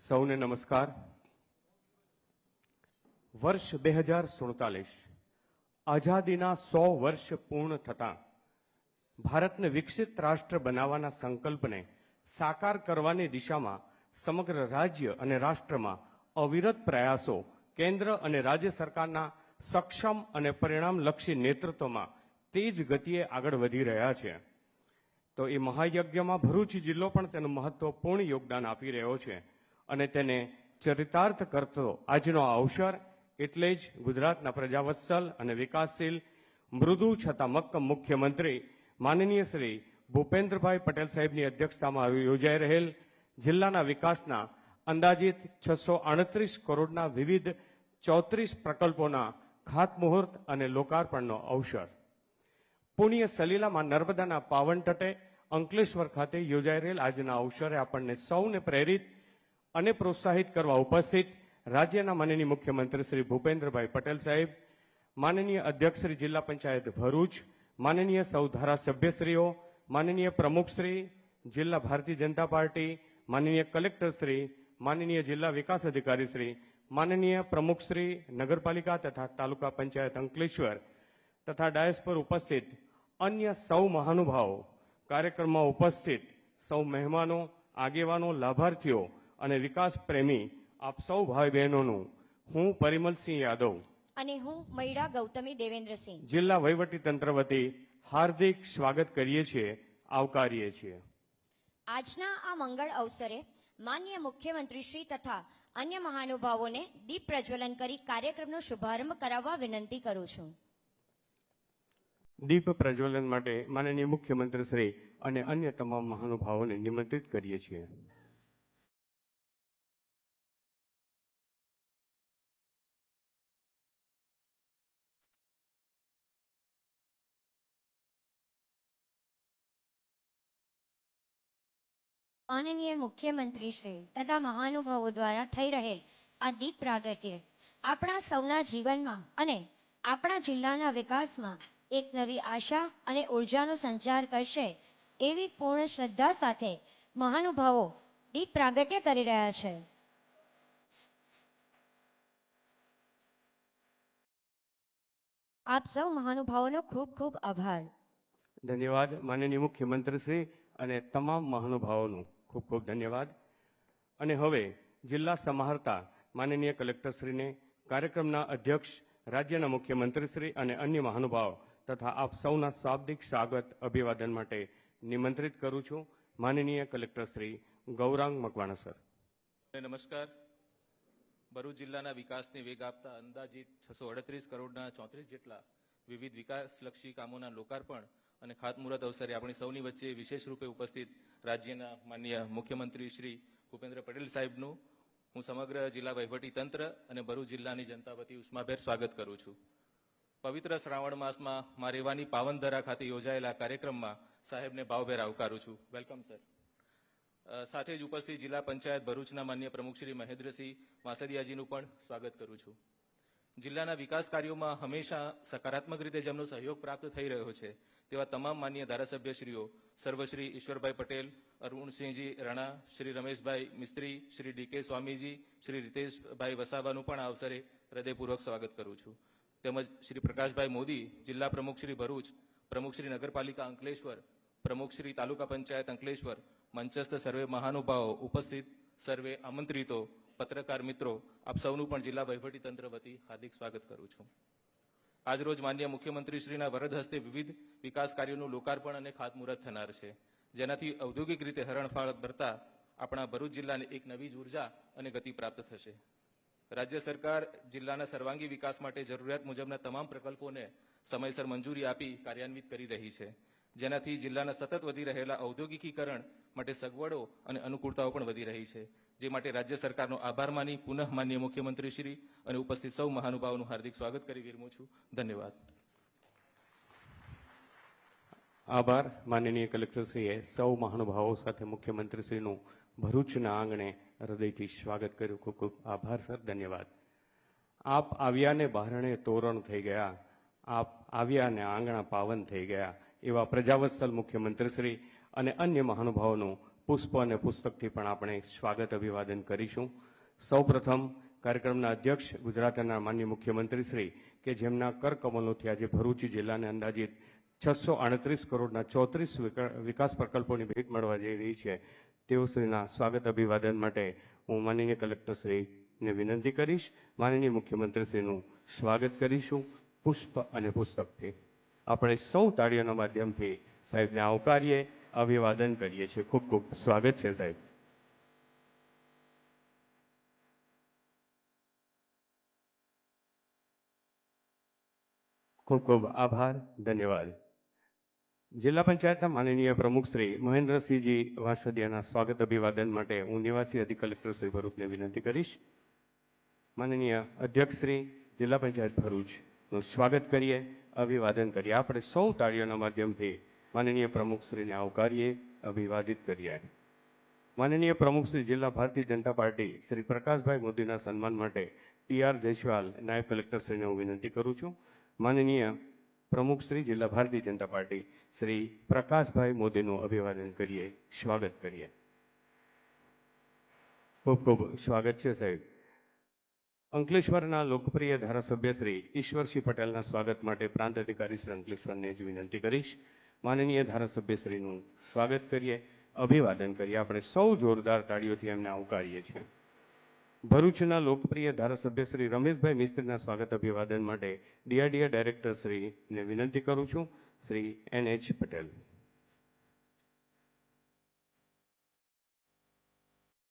સૌને નમસ્કાર. વર્ષ 2047 આઝાદીના 100 વર્ષ પૂર્ણ થતાં ભારતને વિકસિત રાષ્ટ્ર બનાવવાના સંકલ્પને સાકાર કરવાની દિશામાં સમગ્ર રાજ્ય અને રાષ્ટ્રમાં અવિરત પ્રયાસો કેન્દ્ર અને રાજ્ય સરકારના સક્ષમ અને પરિણામલક્ષી નેતૃત્વમાં તેજ ગતિએ આગળ વધી રહ્યા છે. તો એ મહાયજ્ઞમાં ભરૂચ જિલ્લો પણ તેનું મહત્વપૂર્ણ યોગદાન આપી રહ્યો છે અને તેને ચરિતાર્થ કરતો આજનો આ અવસર એટલે જ ગુજરાતના પ્રજાવત્સલ અને વિકાસશીલ મૃદુ છતાં મક્કમ મુખ્યમંત્રી માનનીય શ્રી ભૂપેન્દ્રભાઈ પટેલ સાહેબની અધ્યક્ષતામાં યોજાઈ રહેલ જિલ્લાના વિકાસના અંદાજિત 638 કરોડના વિવિધ 34 પ્રકલ્પોના ખાતમુહૂર્ત અને લોકાર્પણનો અવસર. પુણ્ય સલીલામાં નર્મદાના પાવન તટે અંકલેશ્વર ખાતે યોજાઈ રહેલ આજના અવસરે આપણને સૌને પ્રેરિત અને પ્રોત્સાહિત કરવા ઉપસ્થિત રાજ્યના માનનીય મુખ્યમંત્રી શ્રી ભૂપેન્દ્રભાઈ પટેલ સાહેબ, માનનીય અધ્યક્ષ શ્રી જિલ્લા પંચાયત ભરૂચ, માનનીય સૌ ધારાસભ્યશ્રીઓ, માનનીય પ્રમુખશ્રી જિલ્લા ભારતીય જનતા પાર્ટી, માનનીય કલેક્ટરશ્રી, માનનીય જિલ્લા વિકાસ અધિકારીશ્રી, માનનીય પ્રમુખશ્રી નગરપાલિકા તથા તાલુકા પંચાયત અંકલેશ્વર તથા ડાયસ પર ઉપસ્થિત અન્ય સૌ મહાનુભાવો, કાર્યક્રમમાં ઉપસ્થિત સૌ મહેમાનો, આગેવાનો, લાભાર્થીઓ અને વિકાસ પ્રેમી આપ સૌ ભાઈ બહેનોનું હું પરિમલસિંહ યાદવ અને હું મૈડા ગૌતમી દેવેન્દ્રસિંહ જિલ્લા વહીવટી તંત્ર વતી હાર્દિક સ્વાગત કરીએ છીએ, આવકારીએ છીએ. આજના આ મંગળ અવસરે માનનીય મુખ્યમંત્રી શ્રી તથા અન્ય મહાનુભાવોને દીપ પ્રજ્વલન કરી કાર્યક્રમનો શુભારંભ કરાવવા વિનંતી કરું છું. દીપ પ્રજ્વલન માટે માનનીય મુખ્યમંત્રી શ્રી અને અન્ય તમામ મહાનુભાવોને નિમંત્રિત કરીએ છીએ. માનનીય મુખ્યમંત્રી શ્રી તથા મહાનુભાવો દ્વારા થઈ રહેલ આ દીપ પ્રાગટ્ય આપણા સૌના જીવનમાં અને આપણા જિલ્લાના વિકાસમાં એક નવી આશા અને ઉર્જાનો સંચાર કરશે એવી પૂર્ણ શ્રદ્ધા સાથે મહાનુભાવો દીપ પ્રાગટ્ય કરી રહ્યા છે. આપ સૌ મહાનુભાવોનો ખૂબ ખૂબ આભાર. ધન્યવાદ માનનીય મુખ્યમંત્રી શ્રી અને તમામ મહાનુભાવોનું ખૂબ ખૂબ ધન્યવાદ. અને હવે જિલ્લા સમાહર્તા માનનીય કલેક્ટરશ્રીને કાર્યક્રમના અધ્યક્ષ રાજ્યના મુખ્યમંત્રીશ્રી અને અન્ય મહાનુભાવ તથા આપ સૌના શાબ્દિક સ્વાગત અભિવાદન માટે નિમંત્રિત કરું છું. માનનીય કલેક્ટરશ્રી ગૌરાંગ મકવાણા સર. નમસ્કાર. ભરૂચ જિલ્લાના વિકાસને વેગ આપતા અંદાજિત 638 કરોડના 34 જેટલા વિવિધ વિકાસલક્ષી કામોના લોકાર્પણ અને ખાતમુહૂર્ત અવસરે આપણી સૌની વચ્ચે વિશેષ રૂપે ઉપસ્થિત રાજ્યના માનનીય મુખ્યમંત્રી શ્રી ભૂપેન્દ્ર પટેલ સાહેબનું હું સમગ્ર જિલ્લા વહીવટી તંત્ર અને ભરૂચ જિલ્લાની જનતા વતી ઉષ્માભેર સ્વાગત કરું છું. પવિત્ર શ્રાવણ માસમાં મા રેવાની પાવનધરા ખાતે યોજાયેલા કાર્યક્રમમાં સાહેબને ભાવભેર આવકારું છું. Welcome sir. સાથે જ ઉપસ્થિત જિલ્લા પંચાયત ભરૂચના માન્ય પ્રમુખ શ્રી મહેન્દ્રસિંહ વાસદિયાજીનું પણ સ્વાગત કરું છું. જિલ્લાના વિકાસ કાર્યોમાં હંમેશા સકારાત્મક રીતે જેમનો સહયોગ પ્રાપ્ત થઈ રહ્યો છે તેવા તમામ માન્ય ધારાસભ્યશ્રીઓ સર્વશ્રી ઈશ્વરભાઈ પટેલ, અરુણસિંહજી રાણા, શ્રી રમેશભાઈ મિસ્ત્રી, શ્રી ડીકે સ્વામીજી, શ્રી રીતેશભાઈ વસાવાનું પણ આ અવસરે હૃદયપૂર્વક સ્વાગત કરું છું. તેમજ શ્રી પ્રકાશભાઈ મોદી, જિલ્લા પ્રમુખ શ્રી ભરૂચ, પ્રમુખ શ્રી નગરપાલિકા અંકલેશ્વર, પ્રમુખ શ્રી તાલુકા પંચાયત અંકલેશ્વર, મંચસ્થ સર્વે મહાનુભાવો, ઉપસ્થિત સર્વે આમંત્રિતો, પત્રકાર મિત્રો, આપ સૌનું પણ જિલ્લા વહીવટી તંત્ર વતી હાર્દિક સ્વાગત કરું છું. આજરોજ માનનીય મુખ્યમંત્રીશ્રીના વરદ હસ્તે વિવિધ વિકાસ કાર્યોનું લોકાર્પણ અને ખાતમુહૂર્ત થનાર છે, જેનાથી ઔદ્યોગિક રીતે હરણફાળ ભરતા આપણા ભરૂચ જિલ્લાને એક નવી જ ઉર્જા અને ગતિ પ્રાપ્ત થશે. રાજ્ય સરકાર જિલ્લાના સર્વાંગી વિકાસ માટે જરૂરિયાત મુજબના તમામ પ્રકલ્પોને સમયસર મંજૂરી આપી કાર્યાન્વિત કરી રહી છે, જેનાથી જિલ્લાના સતત વધી રહેલા ઔદ્યોગિકીકરણ માટે સગવડો અને અનુકૂળતાઓ પણ વધી રહી છે, જે માટે રાજ્ય સરકારનો આભાર માની પુનઃ માનનીય મુખ્યમંત્રીશ્રી અને ઉપસ્થિત સૌ મહાનુભાવોનું હાર્દિક સ્વાગત કરી વિરમું છું. ધન્યવાદ. આભાર. માનનીય કલેક્ટરશ્રીએ સૌ મહાનુભાવો સાથે મુખ્યમંત્રીશ્રીનું ભરૂચના આંગણે હૃદયથી સ્વાગત કર્યું. ખૂબ ખૂબ આભાર સર. ધન્યવાદ. આપ આવ્યા ને બહારણે તોરણ થઈ ગયા, આપ આવ્યા ને આંગણા પાવન થઈ ગયા એવા પ્રજાવત્સલ મુખ્યમંત્રીશ્રી અને અન્ય મહાનુભાવોનું પુષ્પ અને પુસ્તકથી પણ આપણે સ્વાગત અભિવાદન કરીશું. સૌપ્રથમ કાર્યક્રમના અધ્યક્ષ ગુજરાતના માનનીય મુખ્યમંત્રી શ્રી કે જેમના કરકમલોથી આજે ભરૂચ જિલ્લાને અંદાજિત 638 કરોડના 34 વિકાસ પ્રકલ્પોની ભેટ મળવા જઈ રહી છે, તેઓ શ્રીના સ્વાગત અભિવાદન માટે હું માનનીય કલેક્ટર શ્રીને વિનંતી કરીશ. માનનીય મુખ્યમંત્રી શ્રીનું સ્વાગત કરીશું પુષ્પ અને પુસ્તકથી. આપણે સૌ તાળીઓના માધ્યમથી સાહેબને આવકારીએ, અભિવાદન કરીએ છીએ. ખૂબ ખૂબ સ્વાગત છે સાહેબ. ખૂબ ખૂબ આભાર, ધન્યવાદ. જિલ્લા પંચાયતના માનનીય પ્રમુખ શ્રી મહેન્દ્રસિંહજી વાસદિયાના સ્વાગત અભિવાદન માટે હું નિવાસી અધિક કલેક્ટર શ્રી ભરૂચને વિનંતી કરીશ. માનનીય અધ્યક્ષ શ્રી જિલ્લા પંચાયત ભરૂચનું સ્વાગત કરીએ, અભિવાદન કરીએ. આપણે સૌ તાળીઓના માધ્યમથી માનનીય પ્રમુખ શ્રીને આવકારીએ, અભિવાદિત કરીએ. માનનીય પ્રમુખ શ્રી જિલ્લા ભારતીય જનતા પાર્ટી શ્રી પ્રકાશભાઈ મોદીના સન્માન માટે TR જયસ્વાલ નાયબ કલેક્ટર શ્રીને હું વિનંતી કરું છું. માનનીય પ્રમુખ શ્રી જિલ્લા ભારતીય જનતા પાર્ટી શ્રી પ્રકાશભાઈ મોદીનું અભિવાદન કરીએ, સ્વાગત કરીએ. ખૂબ ખૂબ સ્વાગત છે સાહેબ. અંકલેશ્વરના લોકપ્રિય ધારાસભ્ય શ્રી ઈશ્વરસિંહ પટેલના સ્વાગત માટે પ્રાંત અધિકારી શ્રી અંકલેશ્વરને જ વિનંતી કરીશ. માનનીય ધારાસભ્ય શ્રીનું સ્વાગત કરીએ, અભિવાદન કરીએ. આપણે સૌ જોરદાર તાળીઓથી એમને આવકારીએ છીએ. ભરૂચના લોકપ્રિય ધારાસભ્ય શ્રી રમેશભાઈ મિસ્ત્રીના સ્વાગત અભિવાદન માટે DRDA ડાયરેક્ટર શ્રીને વિનંતી કરું છું, શ્રી NH પટેલ.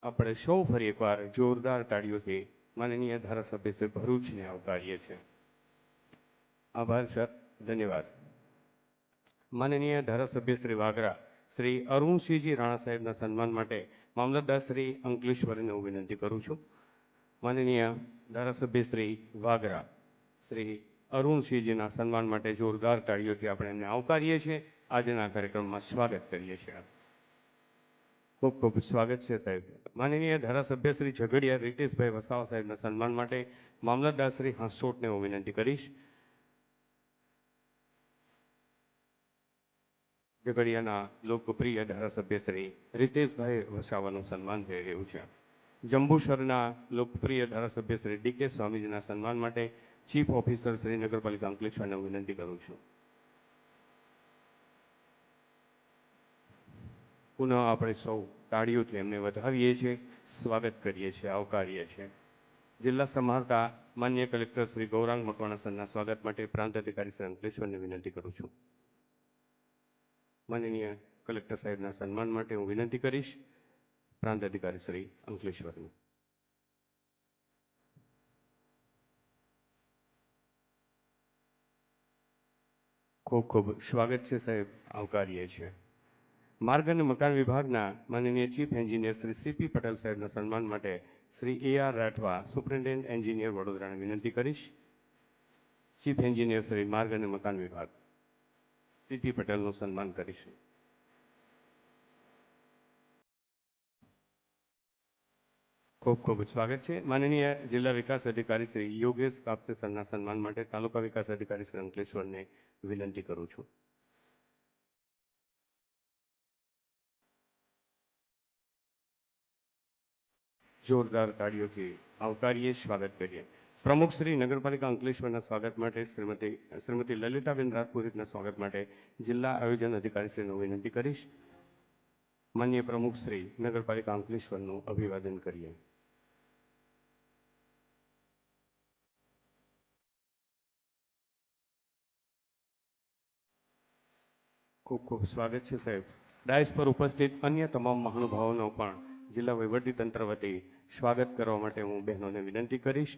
આપણે સૌ ફરી એકવાર જોરદાર તાળીઓથી માનનીય ધારાસભ્ય શ્રી ભરૂચને આવકારીએ છીએ. આભાર સર, ધન્યવાદ. માનનીય ધારાસભ્ય શ્રી વાગરા શ્રી અરુણસિંહજી રાણા સાહેબના સન્માન માટે મામલતદાર શ્રી અંકલેશ્વરને હું વિનંતી કરું છું. માનનીય ધારાસભ્ય શ્રી વાગરા શ્રી અરુણસિંહજીના સન્માન માટે જોરદાર તાળીઓથી આપણે એમને આવકારીએ છીએ, આજના કાર્યક્રમમાં સ્વાગત કરીએ છીએ. ખૂબ ખૂબ સ્વાગત છે સાહેબ. માનનીય ધારાસભ્ય શ્રી ઝઘડિયા રીતેશભાઈ વસાવા સાહેબના સન્માન માટે મામલતદાર શ્રી હાંસોટને હું વિનંતી કરીશ. ઝઘડિયાના લોકપ્રિય ધારાસભ્ય શ્રી રીતેશભાઈ વસાવાનું સન્માન થઈ રહ્યું છે. જંબુસરના લોકપ્રિય ધારાસભ્ય શ્રી DK સ્વામીજીના સન્માન માટે ચીફ ઓફિસર શ્રી નગરપાલિકા અંકલેશ્વરને વિનંતી કરું છું. પુનઃ આપણે સૌ તાળીઓથી એમને વધાવીએ છીએ, સ્વાગત કરીએ છીએ, આવકારીએ છીએ. જિલ્લા સમાહર્તા માન્ય કલેક્ટર શ્રી ગૌરાંગ મકવાણા સરના સ્વાગત માટે પ્રાંત અધિકારી શ્રી અંકલેશ્વરને વિનંતી કરું છું. માનનીય કલેક્ટર સાહેબના સન્માન માટે હું વિનંતી કરીશ પ્રાંત અધિકારી શ્રી અંકલેશ્વરને. ખૂબ ખૂબ સ્વાગત છે સાહેબ, આવકારીએ છીએ. માર્ગ અને મકાન વિભાગના માનનીય chief engineer Shri CP Patel સાહેબના સન્માન માટે Shri AR Rathwa superintendent engineer વડોદરાને વિનંતી કરીશ. ચીફ એન્જિનિયર શ્રી માર્ગ અને મકાન વિભાગ CP પટેલનું સન્માન કરીશું. ખૂબ ખૂબ સ્વાગત છે. માનનીય જિલ્લા વિકાસ અધિકારી શ્રી યોગેશ કાપસે સરના સન્માન માટે તાલુકા વિકાસ અધિકારી શ્રી અંકલેશ્વરને વિનંતી કરું છું. જોરદાર તાળીઓથી આવકારીએ, સ્વાગત કરીએ. પ્રમુખ શ્રી નગરપાલિકા અંકલેશ્વરના સ્વાગત માટે શ્રીમતી લલિતાબેન રાજપુરોહિતના સ્વાગત માટે જિલ્લા આયોજન અધિકારી શ્રીને વિનંતી કરીશ. માનનીય પ્રમુખ શ્રી નગરપાલિકા અંકલેશ્વરનું અભિવાદન કરીએ. ખૂબ ખૂબ સ્વાગત છે સાહેબ. ડાયસ પર ઉપસ્થિત અન્ય તમામ મહાનુભાવોનો પણ જિલ્લા વહીવટીતંત્ર વતી સ્વાગત કરવા માટે હું બહેનોને વિનંતી કરીશ.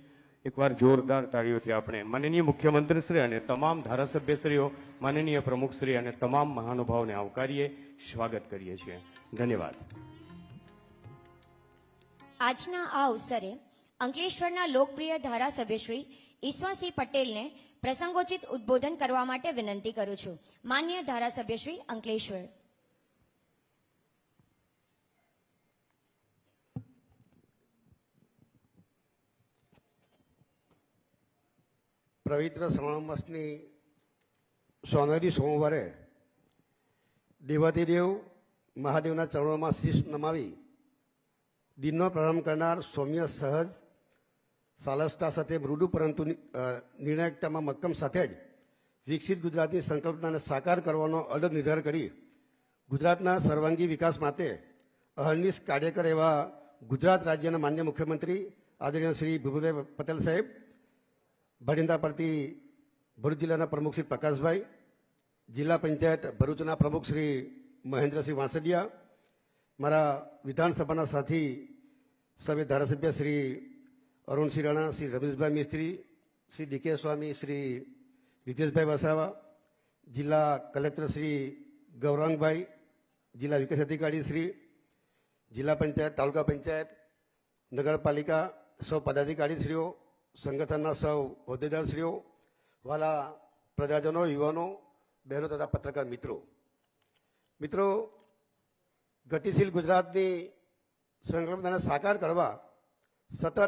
એકવાર જોરદાર તાળીઓથી આપણે માનનીય મુખ્યમંત્રીશ્રી અને તમામ ધારાસભ્યશ્રીઓ, માનનીય પ્રમુખશ્રી અને તમામ મહાનુભાવોને આવકારીએ, સ્વાગત કરીએ છીએ. ધન્યવાદ. આજના આ અવસરે અંકલેશ્વરના લોકપ્રિય ધારાસભ્ય શ્રી ઈશ્વરસિંહ પટેલને પ્રસંગોચિત ઉદ્બોધન કરવા માટે વિનંતી કરું છું. માન્ય ધારાસભ્ય શ્રી અંકલેશ્વર. પવિત્ર શ્રાવણ માસની સોનેરી સોમવારે દેવાધિદેવ મહાદેવના ચરણોમાં શીશ નમાવી દિનનો પ્રારંભ કરનાર સૌમ્ય સહજ સાલસતા સાથે મૃદુ પરંતુ નિર્ણાયકતામાં મક્કમ સાથે જ વિકસિત ગુજરાતની સંકલ્પનાને સાકાર કરવાનો અડગ નિર્ધાર કરી ગુજરાતના સર્વાંગી વિકાસ માટે અહર્નિશ કાર્ય કરે એવા ગુજરાત રાજ્યના માન્ય મુખ્યમંત્રી આદરણીય શ્રી ભૂપેન્દ્ર પટેલ સાહેબ, ભડિંદા પરથી ભરૂચ જિલ્લાના પ્રમુખ શ્રી પ્રકાશભાઈ, જિલ્લા પંચાયત ભરૂચના પ્રમુખ શ્રી મહેન્દ્રસિંહ વાંસડિયા, મારા વિધાનસભાના સાથી સભ્ય ધારાસભ્ય શ્રી અરુણસિંહ રાણા, શ્રી રમેશભાઈ મિસ્ત્રી, શ્રી ડીકે સ્વામી, શ્રી રીતેશભાઈ વસાવા, જિલ્લા કલેક્ટર શ્રી ગૌરાંગભાઈ, જિલ્લા વિકાસ અધિકારી શ્રી, જિલ્લા પંચાયત, તાલુકા પંચાયત, નગરપાલિકા સૌ પદાધિકારીશ્રીઓ, સંગઠનના સૌ હોદ્દેદારશ્રીઓ, વાલા પ્રજાજનો, યુવાનો, બહેનો તથા પત્રકાર મિત્રો, ગતિશીલ ગુજરાતની સંકલ્પનાને સાકાર કરવા સતત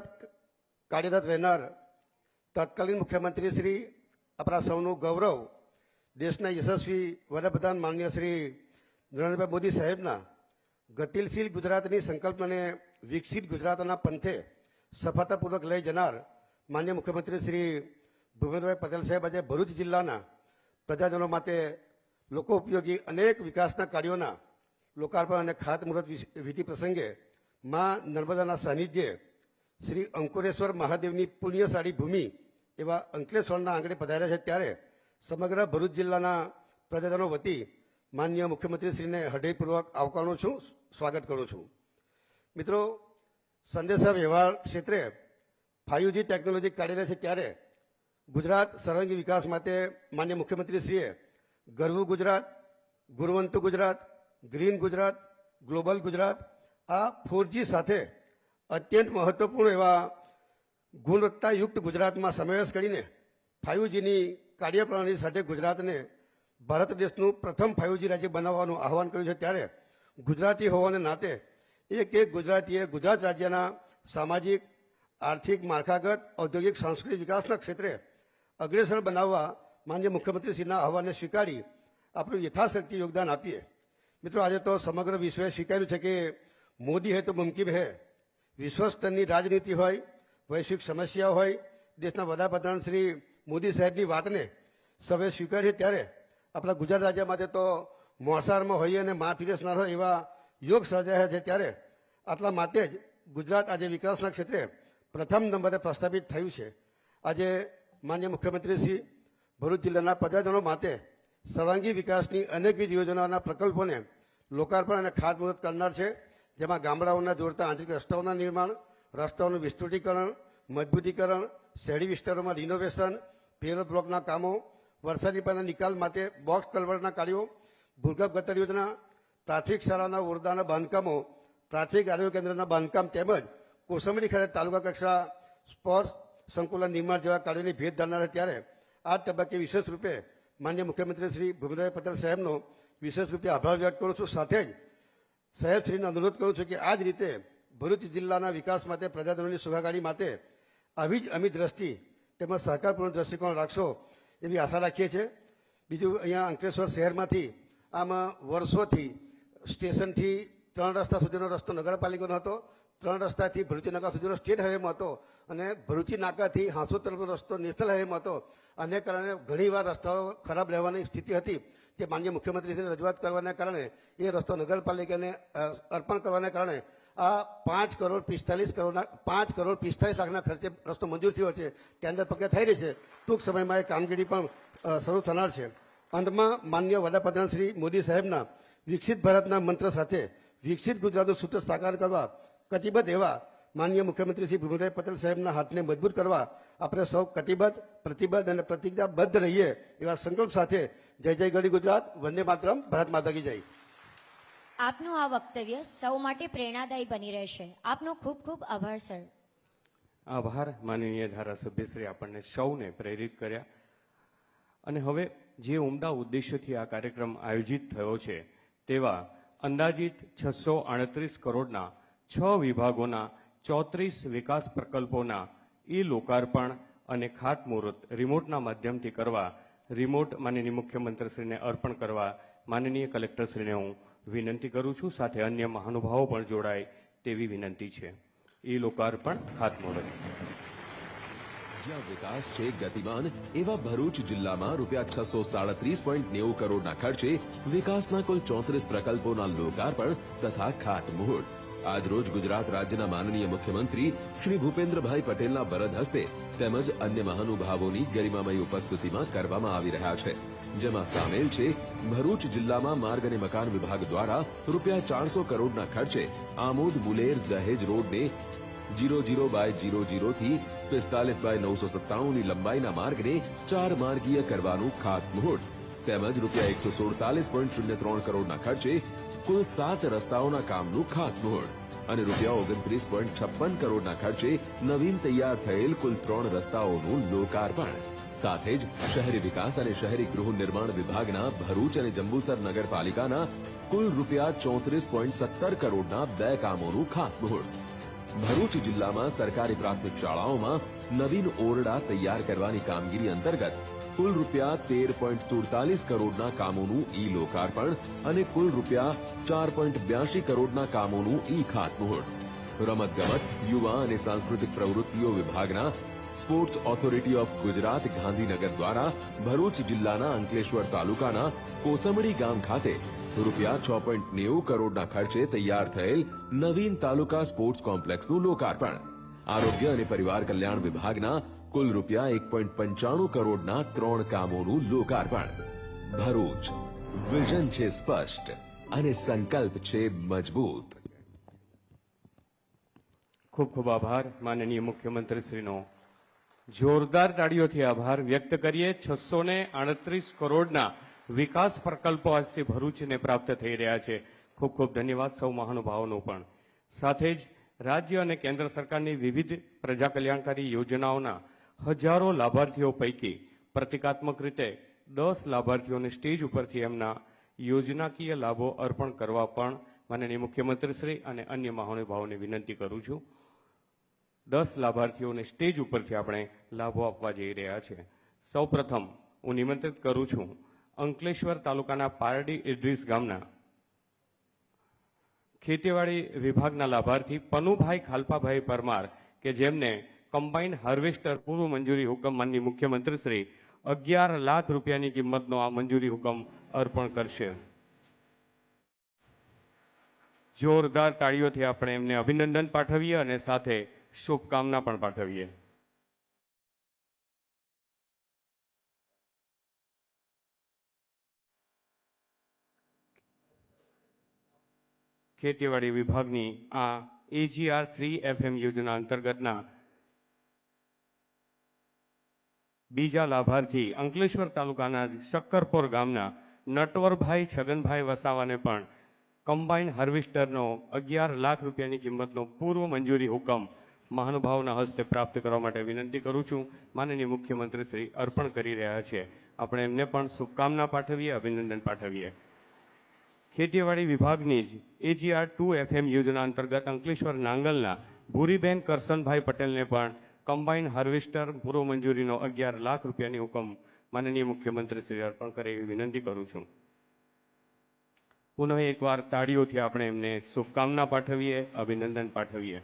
કાર્યરત રહેનાર તત્કાલીન મુખ્યમંત્રી શ્રી, આપણા સૌનું ગૌરવ, દેશના યશસ્વી વડાપ્રધાન માનનીય શ્રી નરેન્દ્રભાઈ મોદી સાહેબના ગતિશીલ ગુજરાતની સંકલ્પનાને વિકસિત ગુજરાતના પંથે સફળતાપૂર્વક લઈ જનાર માન્ય મુખ્યમંત્રી શ્રી ભૂપેન્દ્રભાઈ પટેલ સાહેબ આજે ભરૂચ જિલ્લાના પ્રજાજનો માટે લોકો ઉપયોગી અનેક વિકાસના કાર્યોના લોકાર્પણ અને ખાતમુહૂર્ત વિધિ પ્રસંગે મા નર્મદાના સાનિધ્યે શ્રી અંકુરેશ્વર મહાદેવની પુણ્યશાળી ભૂમિ એવા અંકલેશ્વરના આંગણે પધાર્યા છે. ત્યારે સમગ્ર ભરૂચ જિલ્લાના પ્રજાજનો વતી માનનીય મુખ્યમંત્રીશ્રીને હૃદયપૂર્વક આવકારું છું, સ્વાગત કરું છું. મિત્રો, સંદેશા વ્યવહાર ક્ષેત્રે 5G ટેકનોલોજી કાર્યરત છે. ત્યારે ગુજરાત સર્વાંગી વિકાસ માટે માન્ય મુખ્યમંત્રીશ્રીએ ગરવું ગુજરાત, ગુણવંતું ગુજરાત, ગ્રીન ગુજરાત, ગ્લોબલ ગુજરાત આ 4G સાથે અત્યંત મહત્વપૂર્ણ એવા ગુણવત્તાયુક્ત ગુજરાતમાં સમાવેશ કરીને 5Gની કાર્યપ્રણાલી સાથે ગુજરાતને ભારત દેશનું પ્રથમ 5G રાજ્ય બનાવવાનું આહવાન કર્યું છે. ત્યારે ગુજરાતી હોવાને નાતે એક ગુજરાતીએ ગુજરાત રાજ્યના સામાજિક, આર્થિક, માળખાગત, ઔદ્યોગિક, સાંસ્કૃતિક વિકાસના ક્ષેત્રે અગ્રેસર બનાવવા માન્ય મુખ્યમંત્રીશ્રીના આહવાનને સ્વીકારી આપણું યથાશક્તિ યોગદાન આપીએ. મિત્રો, આજે તો સમગ્ર વિશ્વએ સ્વીકાર્યું છે કે મોદી હૈ તો મુમકિન હૈ. વિશ્વ સ્તરની રાજનીતિ હોય, વૈશ્વિક સમસ્યા હોય, દેશના વડાપ્રધાન શ્રી મોદી સાહેબની વાતને સૌએ સ્વીકારી. ત્યારે આપણા ગુજરાત રાજ્ય માટે તો મોસારમાં હોઈએ અને મા પીરસનાર હોય એવા યોગ સર્જાયા છે. ત્યારે આટલા માટે જ ગુજરાત આજે વિકાસના ક્ષેત્રે પ્રથમ નંબરે પ્રસ્થાપિત થયું છે. આજે માન્ય મુખ્યમંત્રી શ્રી ભરૂચ જિલ્લાના પ્રજાજનો માટે સર્વાંગી વિકાસની અનેકવિધ યોજનાઓના પ્રકલ્પોને લોકાર્પણ અને ખાતમુહૂર્ત કરનાર છે. જેમાં ગામડાઓના જોડતા આંતરિક રસ્તાઓના નિર્માણ, રસ્તાઓનું વિસ્તૃતીકરણ, મજબૂતીકરણ, શહેરી વિસ્તારોમાં રિનોવેશન, પેવર બ્લોકના કામો, વરસાદી પાણીના નિકાલ માટે બોક્સ કલ્વરના કાર્યો, ભૂગર્ભ ગટર યોજના, પ્રાથમિક શાળાના ઓરડાના બાંધકામો, પ્રાથમિક આરોગ્ય કેન્દ્રના બાંધકામ તેમજ કોસંબડી ખાતે તાલુકા કક્ષા સ્પોર્ટ્સ સંકુલના નિર્માણ જેવા કાર્યોની ભેટ ધરનાર છે. ત્યારે આ તબક્કે વિશેષ રૂપે માન્ય મુખ્યમંત્રી શ્રી ભૂપેન્દ્રભાઈ પટેલ સાહેબનો વિશેષ રૂપે આભાર વ્યક્ત કરું છું. સાથે જ સાહેબશ્રીને અનુરોધ કરું છું કે આ જ રીતે ભરૂચ જિલ્લાના વિકાસ માટે, પ્રજાજનોની સુખાકારી માટે આવી જ અમિત દ્રષ્ટિ તેમજ સહકારપૂર્ણ દ્રષ્ટિકોણ રાખશો એવી આશા રાખીએ છીએ. બીજું, અહીંયા અંકલેશ્વર શહેરમાંથી આમ વર્ષોથી સ્ટેશનથી 3 રસ્તા સુધીનો રસ્તો નગરપાલિકાનો હતો, 3 રસ્તાથી ભરૂચી નાકા સુધીનો સ્ટેટ હાઈવેમાં હતો અને ભરૂચી નાકાથી હાંસોદ તરફનો રસ્તો નેશનલ હાઈવેમાં હતો. આને કારણે ઘણીવાર રસ્તાઓ ખરાબ રહેવાની સ્થિતિ હતી. જે માન્ય મુખ્યમંત્રીશ્રીને રજૂઆત કરવાને કારણે એ રસ્તો નગરપાલિકાને અર્પણ કરવાને કારણે આ 5 કરોડ 45 લાખના ખર્ચે રસ્તો મંજૂર થયો છે. ટેન્ડર પ્રક્રિયા થઈ રહી છે. ટૂંક સમયમાં એ કામગીરી પણ શરૂ થનાર છે. અંતમાં માન્ય વડાપ્રધાન શ્રી મોદી સાહેબના વિકસિત ભારતના મંત્ર સાથે વિકસિત ગુજરાતનું સૂત્ર સાકાર કરવા કટિબદ્ધ એવા માન્ય મુખ્યમંત્રી શ્રી ભૂપેન્દ્રભાઈ પટેલ સાહેબના હાથને મજબૂત કરવા આપણે સૌ કટિબદ્ધ, પ્રતિબદ્ધ અને પ્રતિજ્ઞાબદ્ધ રહીએ એવા સંકલ્પ સાથે જય જય ગઢી ગુજરાત, વંદે માતરમ, ભારત માતા કી જય. આપનું આ વક્તવ્ય સૌ માટે પ્રેરણાદાયી બની રહેશે. આપનો ખૂબ ખૂબ આભાર સર. આભાર માનનીય ધારાસભ્યશ્રી, આપણને સૌને પ્રેરિત કર્યા. અને હવે જે ઉમદા ઉદ્દેશ્યથી આ કાર્યક્રમ આયોજિત થયો છે તેવા અંદાજિત 638 કરોડના 6 વિભાગોના 34 વિકાસ પ્રકલ્પોના લોકાર્પણ અને ખાતમુહૂર્ત રિમોટના માધ્યમથી કરવા, રિમોટ માનનીય મુખ્યમંત્રીશ્રીને અર્પણ કરવા માનનીય કલેક્ટરશ્રીને હું વિનંતી કરું છું. સાથે અન્ય મહાનુભાવો પણ જોડાય તેવી વિનંતી છે. ઈ લોકાર્પણ ખાતમુહૂર્ત. જ્યાં વિકાસ છે ગતિમાન એવા ભરૂચ જિલ્લામાં રૂપિયા 637.90 કરોડના ખર્ચે વિકાસના કુલ 34 પ્રકલ્પોના લોકાર્પણ તથા ખાતમુહૂર્ત આજરોજ ગુજરાત રાજ્યના માનનીય મુખ્યમંત્રી શ્રી ભૂપેન્દ્રભાઈ પટેલના વરદ હસ્તે તેમજ અન્ય મહાનુભાવોની ગરિમામય ઉપસ્થિતિમાં કરવામાં આવી રહ્યા છે. જેમાં સામેલ છે ભરૂચ જિલ્લામાં માર્ગ અને મકાન વિભાગ દ્વારા રૂપિયા 400 કરોડના ખર્ચે આમોદ મુલેર દહેજ રોડને 00/00 થી 45/997 ની લંબાઈના માર્ગને 4 માર્ગીય કરવાનું ખાતમુહૂર્ત તેમજ રૂપિયા 147.03 કરોડના ખર્ચે કુલ 7 રસ્તાઓના કામનું ખાતમુહૂર્ત અને રૂપિયા 29.56 કરોડના ખર્ચે નવીન તૈયાર થયેલ કુલ 3 રસ્તાઓનું લોકાર્પણ સાથે જ શહેરી વિકાસ અને શહેરી ગૃહ નિર્માણ વિભાગના ભરૂચ અને જંબુસર નગરપાલિકાના કુલ રૂપિયા 34.17 કરોડના 2 કામોનું ખાતમુહૂર્ત. ભરૂચ જિલ્લામાં સરકારી પ્રાથમિક શાળાઓમાં નવીન ઓરડા તૈયાર કરવાની કામગીરી અંતર્ગત કુલ રૂપિયા 13.44 કરોડના કામોનું ઈ લોકાર્પણ અને કુલ રૂપિયા 4.82 કરોડના કામોનું ઈ ખાતમુહૂર્ત. રમતગમત, યુવા અને સાંસ્કૃતિક પ્રવૃત્તિઓ વિભાગના sports authority of Gujarat Gandhinagar દ્વારા ભરૂચ જિલ્લાના અંકલેશ્વર તાલુકાના કોસંબડી ગામ ખાતે રૂપિયા 6.90 કરોડના ખર્ચે તૈયાર થયેલ નવીન તાલુકા સ્પોર્ટ્સ કોમ્પ્લેક્સનું લોકાર્પણ. આરોગ્ય અને પરિવાર કલ્યાણ વિભાગના કુલ રૂપિયા 1.95 કરોડના 3 કામોનું લોકાર્પણ. ભરૂચ વિઝન છે સ્પષ્ટ અને સંકલ્પ છે મજબૂત. ખૂબ ખૂબ આભાર માનનીય મુખ્યમંત્રીશ્રીનો. જોરદાર તાળીઓથી આભાર વ્યક્ત કરીએ. 638 કરોડના વિકાસ પ્રકલ્પો આજથી ભરૂચને પ્રાપ્ત થઈ રહ્યા છે. ખૂબ ખૂબ ધન્યવાદ સૌ મહાનુભાવોનો પણ. સાથે જ રાજ્ય અને કેન્દ્ર સરકારની વિવિધ પ્રજા કલ્યાણકારી યોજનાઓના હજારો લાભાર્થીઓ પૈકી પ્રતિકાત્મક રીતે 10 લાભાર્થીઓને સ્ટેજ ઉપરથી એમના યોજનાકીય લાભો અર્પણ કરવા પણ માનનીય મુખ્યમંત્રીશ્રી અને અન્ય મહાનુભાવોને વિનંતી કરું છું. 10 લાભાર્થીઓને સ્ટેજ ઉપરથી આપણે લાભો આપવા જઈ રહ્યા છે. સૌ પ્રથમ હું નિમંત્રિત કરું છું અંકલેશ્વર તાલુકાના પારડી ઇડ્રીસ ગામના ખેતીવાડી વિભાગના લાભાર્થી પનુભાઈ ખાલપાભાઈ પરમાર કે જેમને કમ્બાઇન્ડ હાર્વેસ્ટર પૂર્વ મંજૂરી હુકમ માનની મુખ્યમંત્રીશ્રી 11 લાખ રૂપિયાની કિંમતનો આ મંજૂરી હુકમ અર્પણ કરશે. જોરદાર તાળીઓથી આપણે એમને અભિનંદન પાઠવીએ અને સાથે શુભકામના પણ પાઠવીએ. ખેતીવાડી વિભાગની આ AGR 3 FM યોજના અંતર્ગતના બીજા લાભાર્થી અંકલેશ્વર તાલુકાના શક્કરપોર ગામના નટવરભાઈ છગનભાઈ વસાવાને પણ કમ્બાઇન્ડ હાર્વેસ્ટરનો 11 લાખ રૂપિયાની કિંમતનો પૂર્વ મંજૂરી હુકમ મહાનુભાવના હસ્તે પ્રાપ્ત કરવા માટે વિનંતી કરું છું. માનનીય મુખ્યમંત્રી શ્રી અર્પણ કરી રહ્યા છે. આપણે એમને પણ શુભકામના પાઠવીએ, અભિનંદન પાઠવીએ. ખેતીવાડી વિભાગની જ AGR 2 FM યોજના અંતર્ગત અંકલેશ્વર નાંગલના ભૂરીબેન કરસનભાઈ પટેલને પણ કમ્બાઇન્ડ હાર્વેસ્ટર પૂર્વ મંજૂરીનો 11 લાખ રૂપિયાની હુકમ માનનીય મુખ્યમંત્રી શ્રી અર્પણ કરે એવી વિનંતી કરું છું. પુનઃ એકવાર તાળીઓથી આપણે એમને શુભકામના પાઠવીએ, અભિનંદન પાઠવીએ.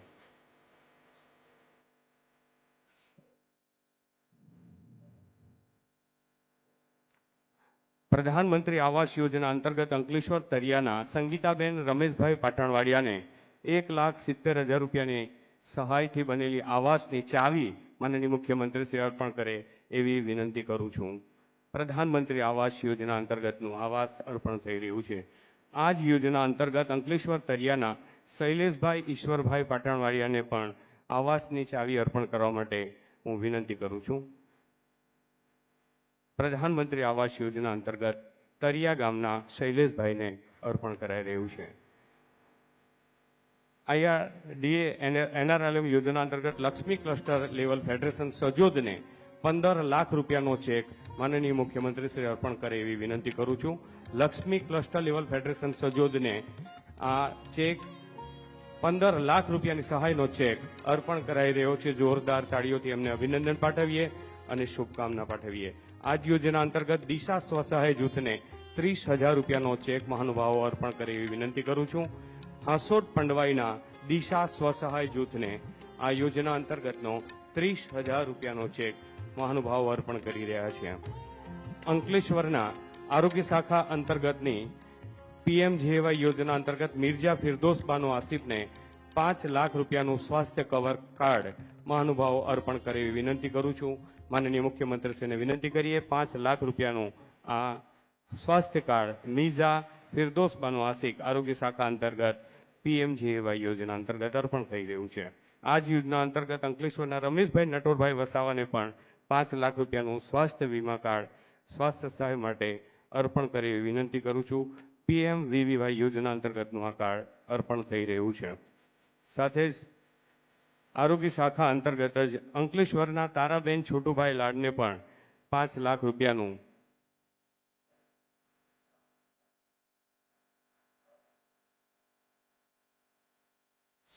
પ્રધાનમંત્રી આવાસ યોજના અંતર્ગત અંકલેશ્વર તરિયાના સંગીતાબેન રમેશભાઈ પાટણવાડિયાને 1,70,000 રૂપિયાની સહાયથી બનેલી આવાસની ચાવી માનનીય મુખ્યમંત્રી શ્રી અર્પણ કરે એવી વિનંતી કરું છું. પ્રધાનમંત્રી આવાસ યોજના અંતર્ગતનું આવાસ અર્પણ થઈ રહ્યું છે. આ જ યોજના અંતર્ગત અંકલેશ્વર તરિયાના શૈલેષભાઈ ઈશ્વરભાઈ પાટણવાડિયાને પણ આવાસની ચાવી અર્પણ કરવા માટે હું વિનંતી કરું છું. પ્રધાનમંત્રી આવાસ યોજના અંતર્ગત તરિયા ગામના શૈલેષભાઈને અર્પણ કરાઈ રહ્યું છે. NRLM યોજના અંતર્ગત લક્ષ્મી ક્લસ્ટર લેવલ ફેડરેશન સજોદને 15 લાખ રૂપિયાનો ચેક માનનીય મુખ્યમંત્રી શ્રી અર્પણ કરે એવી વિનંતી કરું છું. લક્ષ્મી ક્લસ્ટર લેવલ ફેડરેશન સજોદને આ ચેક 15 લાખ રૂપિયાની સહાયનો ચેક અર્પણ કરાઈ રહ્યો છે. જોરદાર તાળીઓથી અમને અભિનંદન પાઠવીએ અને શુભકામના પાઠવીએ. આ જ યોજના અંતર્ગત દિશા સ્વસહાય જૂથને 30,000 રૂપિયાનો ચેક મહાનુભાવો અર્પણ કરે એવી વિનંતી કરું છું. હાંસોદ પંડવાઈના દિશા સ્વસહાય જૂથને આ યોજના અંતર્ગતનો 30,000 રૂપિયાનો ચેક મહાનુભાવો અર્પણ કરી રહ્યા છે. અંકલેશ્વરના આરોગ્ય શાખા અંતર્ગતની પીએમજેવાય યોજના અંતર્ગત મિર્જા ફિરદોસ બાનો આસિફને 5 લાખ રૂપિયાનું સ્વાસ્થ્ય કવર કાર્ડ મહાનુભાવો અર્પણ કરે એવી વિનંતી કરું છું. માનનીય મુખ્યમંત્રીશ્રીને વિનંતી કરીએ 5 લાખ રૂપિયાનું આ સ્વાસ્થ્ય કાર્ડ મિર્ઝા ફિરદોસ બાનો આસિફ આરોગ્ય શાખા અંતર્ગત પીએમજેવાય યોજના અંતર્ગત અર્પણ થઈ રહ્યું છે. આ જ યોજના અંતર્ગત અંકલેશ્વરના રમેશભાઈ નટોરભાઈ વસાવાને પણ 5 લાખ રૂપિયાનું સ્વાસ્થ્ય વીમા કાર્ડ સ્વાસ્થ્ય સહાય માટે અર્પણ કરે એવી વિનંતી કરું છું. પીએમવીવીવાય યોજના અંતર્ગતનું આ કાર્ડ અર્પણ થઈ રહ્યું છે. સાથે જ આરોગ્ય શાખા અંતર્ગત જ અંકલેશ્વરના તારાબેન છોટુભાઈ લાડને પણ 5 લાખ રૂપિયાનું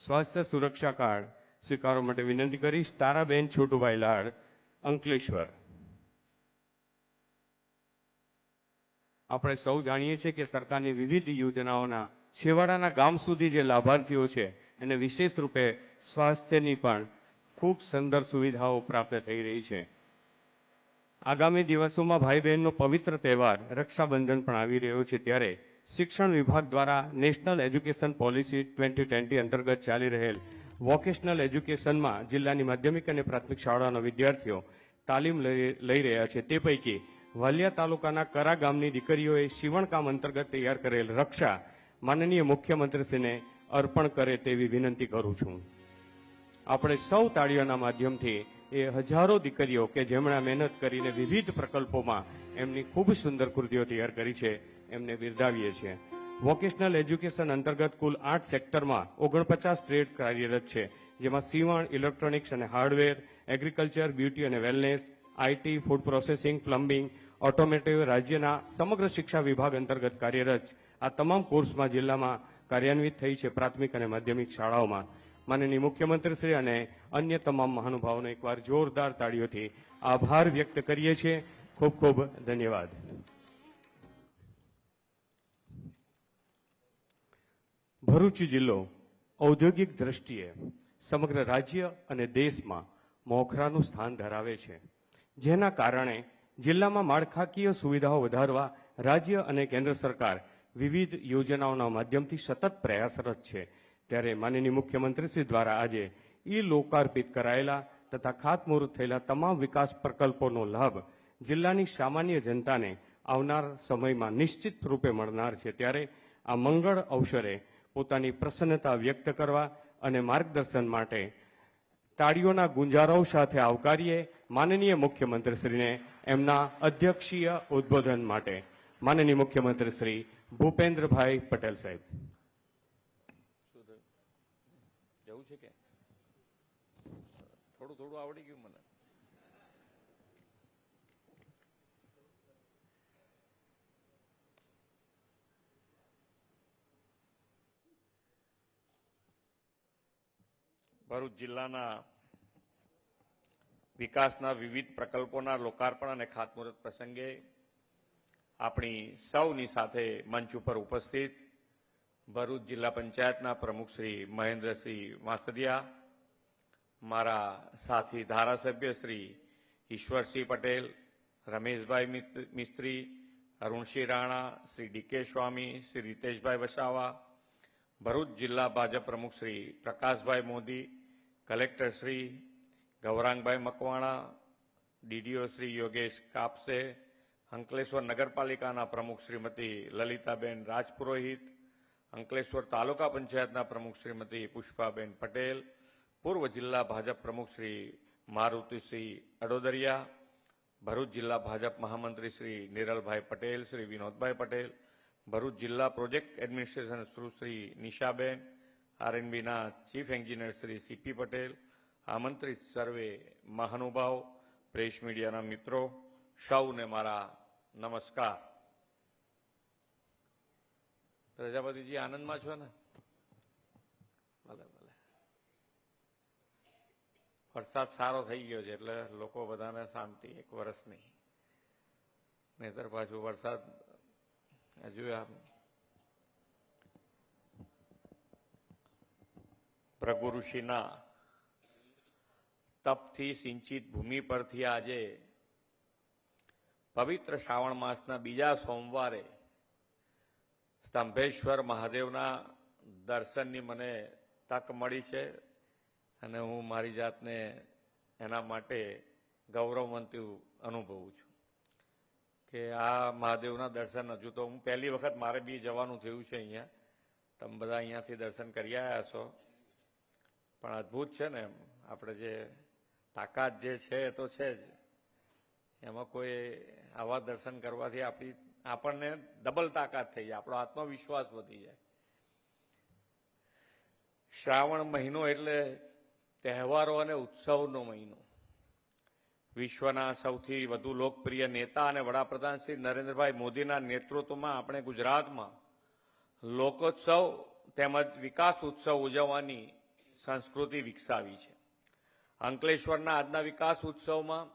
સ્વાસ્થ્ય સુરક્ષા કાર્ડ સ્વીકારવા માટે વિનંતી કરીશ. તારાબેન છોટુભાઈ લાડ, અંકલેશ્વર. આપણે સૌ જાણીએ છીએ કે સરકારની વિવિધ યોજનાઓના છેવાડાના ગામ સુધી જે લાભાર્થીઓ છે એને વિશેષ રૂપે સ્વાસ્થ્યની પણ ખૂબ સુંદર સુવિધાઓ પ્રાપ્ત થઈ રહી છે. આગામી દિવસોમાં ભાઈ બહેનનો પવિત્ર તહેવાર રક્ષાબંધન પણ આવી રહ્યો છે, ત્યારે શિક્ષણ વિભાગ દ્વારા નેશનલ એજ્યુકેશન પોલિસી 2020 અંતર્ગત ચાલી રહેલ વોકેશનલ એજ્યુકેશનમાં જિલ્લાની માધ્યમિક અને પ્રાથમિક શાળાના વિદ્યાર્થીઓ તાલીમ લઈ રહ્યા છે. તે પૈકી વાલિયા તાલુકાના કરા ગામની દીકરીઓએ સીવણકામ અંતર્ગત તૈયાર કરેલ રક્ષા માનનીય મુખ્યમંત્રીશ્રીને અર્પણ કરે તેવી વિનંતી કરું છું. આપણે સૌ તાળીઓના માધ્યમથી એ હજારો દીકરીઓ કે જેમણે મહેનત કરીને વિવિધ પ્રકલ્પોમાં એમની ખૂબ સુંદર કૃતિઓ તૈયાર કરી છે એમને બિરદાવીએ છીએ. વોકેશનલ એજ્યુકેશન અંતર્ગત કુલ 8 સેક્ટરમાં 49 ટ્રેડ કાર્યરત છે, જેમાં સીવણ, ઇલેક્ટ્રોનિક્સ અને હાર્ડવેર, એગ્રીકલ્ચર, બ્યુટી અને wellness, IT, food processing, plumbing, automotive રાજ્યના સમગ્ર શિક્ષા વિભાગ અંતર્ગત કાર્યરત આ તમામ કોર્સમાં જિલ્લામાં કાર્યાન્વિત થઈ છે પ્રાથમિક અને માધ્યમિક શાળાઓમાં. માનનીય મુખ્યમંત્રીશ્રી અને અન્ય તમામ મહાનુભાવોનો એકવાર જોરદાર તાળીઓથી આભાર વ્યક્ત કરીએ છીએ. ખૂબ ખૂબ ધન્યવાદ. ભરૂચ જિલ્લો ઔદ્યોગિક દ્રષ્ટિએ સમગ્ર રાજ્ય અને દેશમાં મોખરાનું સ્થાન ધરાવે છે, જેના કારણે જિલ્લામાં માળખાકીય સુવિધાઓ વધારવા રાજ્ય અને કેન્દ્ર સરકાર વિવિધ યોજનાઓના માધ્યમથી સતત પ્રયાસરત છે. ત્યારે માનનીય મુખ્યમંત્રીશ્રી દ્વારા આજે લોકાર્પિત કરાયેલા તથા ખાતમુહૂર્ત થયેલા તમામ વિકાસ પ્રકલ્પોનો લાભ જિલ્લાની સામાન્ય જનતાને આવનાર સમયમાં નિશ્ચિત રૂપે મળનાર છે. ત્યારે આ મંગળ અવસરે પોતાની પ્રસન્નતા વ્યક્ત કરવા અને માર્ગદર્શન માટે તાળીઓના ગુંજારાઓ સાથે આવકારીએ માનનીય મુખ્યમંત્રીશ્રીને એમના અધ્યક્ષીય ઉદ્બોધન માટે. માનનીય મુખ્યમંત્રી શ્રી ભૂપેન્દ્રભાઈ પટેલ સાહેબ. જવું છે કે થોડું થોડું આવડી ગયું મને. ભરૂચ જિલ્લાના વિકાસના વિવિધ પ્રકલ્પોના લોકાર્પણ અને ખાતમુહૂર્ત પ્રસંગે આપણી સૌની સાથે મંચ ઉપર ઉપસ્થિત ભરૂચ જિલ્લા પંચાયતના પ્રમુખ શ્રી મહેન્દ્રસિંહ વાંસદિયા, મારા સાથી ધારાસભ્ય શ્રી ઈશ્વરસિંહ પટેલ, રમેશભાઈ મિસ્ત્રી, અરુણસિંહ રાણા, શ્રી ડીકે સ્વામી, શ્રી રીતેશભાઈ વસાવા, ભરૂચ જિલ્લા ભાજપ પ્રમુખ શ્રી પ્રકાશભાઈ મોદી, કલેક્ટર શ્રી ગૌરાંગભાઈ મકવાણા, ડીડીઓ શ્રી યોગેશ કાપસે, અંકલેશ્વર નગરપાલિકાના પ્રમુખ શ્રીમતી લલિતાબેન રાજપુરોહિત, અંકલેશ્વર તાલુકા પંચાયતના પ્રમુખ શ્રીમતી પુષ્પાબેન પટેલ, પૂર્વ જિલ્લા ભાજપ પ્રમુખ શ્રી મારુતિસિંહ અડોદરિયા, ભરૂચ જિલ્લા ભાજપ મહામંત્રી શ્રી નિરલભાઈ પટેલ, શ્રી વિનોદભાઈ પટેલ, ભરૂચ જિલ્લા પ્રોજેક્ટ એડમિનિસ્ટ્રેશન શ્રી નિશાબેન, આરએનબીના chief engineer Shri C P Patel, આમંત્રિત સર્વે મહાનુભાવ, પ્રેસ મીડિયાના મિત્રો, સૌને મારા નમસ્કાર. પ્રજાપતિજી આનંદમાં છો ને? ભલે ભલે. વરસાદ સારો થઈ ગયો છે એટલે લોકો બધાને શાંતિ, એક વર્ષની. નહીતર પાછું વરસાદ હજુ ભૃગુ ઋષિના તપથી સિંચિત ભૂમિ પરથી આજે પવિત્ર શ્રાવણ માસના બીજા સોમવારે સ્તંભેશ્વર મહાદેવના દર્શનની મને તક મળી છે અને હું મારી જાતને એના માટે ગૌરવવંતું અનુભવું છું કે આ મહાદેવના દર્શન હજુ તો હું પહેલી વખત મારે બી જવાનું થયું છે અહીંયા. તમે બધા અહીંયાથી દર્શન કરી આવ્યા છો, પણ અદ્ભુત છે ને. આપણે જે તાકાત જે છે એ તો છે જ, એમાં કોઈ આવા દર્શન કરવાથી આપણને ડબલ તાકાત થઈ જાય, આપણો આત્મવિશ્વાસ વધી જાય. શ્રાવણ મહિનો એટલે તહેવારો અને ઉત્સવનો મહિનો. વિશ્વના સૌથી વધુ લોકપ્રિય નેતા અને વડાપ્રધાન શ્રી નરેન્દ્રભાઈ મોદીના નેતૃત્વમાં આપણે ગુજરાતમાં લોકોત્સવ તેમજ વિકાસ ઉત્સવ ઉજવવાની સંસ્કૃતિ વિકસાવી છે. અંકલેશ્વરના આજના વિકાસ ઉત્સવમાં